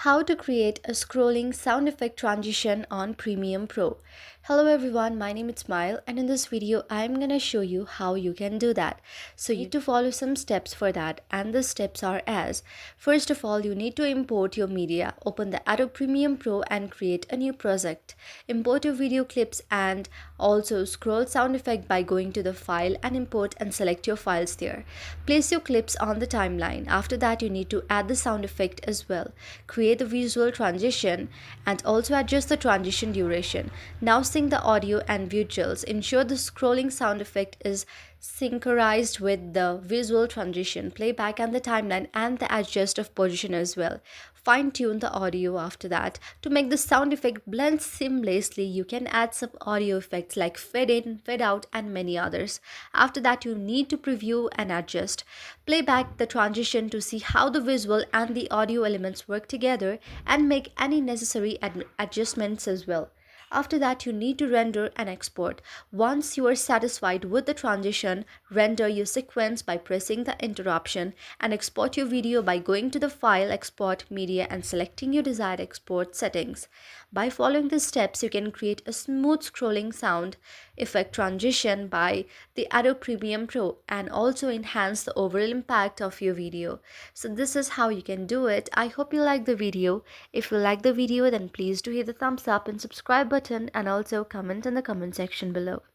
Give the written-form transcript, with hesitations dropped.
How to create a scrolling sound effect transition on Premiere Pro. Hello everyone, my name is Smile and in this video I'm gonna show you how you can do that. So you need to follow some steps for that, and the steps are as: first of all, you need to import your media. Open the Adobe Premiere Pro and create a new project. Import your video clips and also scroll sound effect by going to the file and import and select your files there. Place your clips on the timeline. After that, you need to add the sound effect as well. Create the visual transition and also adjust the transition duration. Now sync the audio and visuals. Ensure the scrolling sound effect is synchronized with the visual transition, playback and the timeline, and the adjust of position as well. Fine tune the audio after that. To make the sound effect blend seamlessly, you can add some audio effects like fade in, fade out, and many others. After that, you need to preview and adjust. Play back the transition to see how the visual and the audio elements work together and make any necessary adjustments as well. After that, you need to render and export. Once you are satisfied with the transition, render your sequence by pressing the interruption and export your video by going to the file, export media, and selecting your desired export settings. By following these steps, you can create a smooth scrolling sound effect transition by the Adobe Premiere Pro and also enhance the overall impact of your video. So this is how you can do it. I hope you like the video. If you like the video, then please do hit the thumbs up and subscribe button and also comment in the comment section below.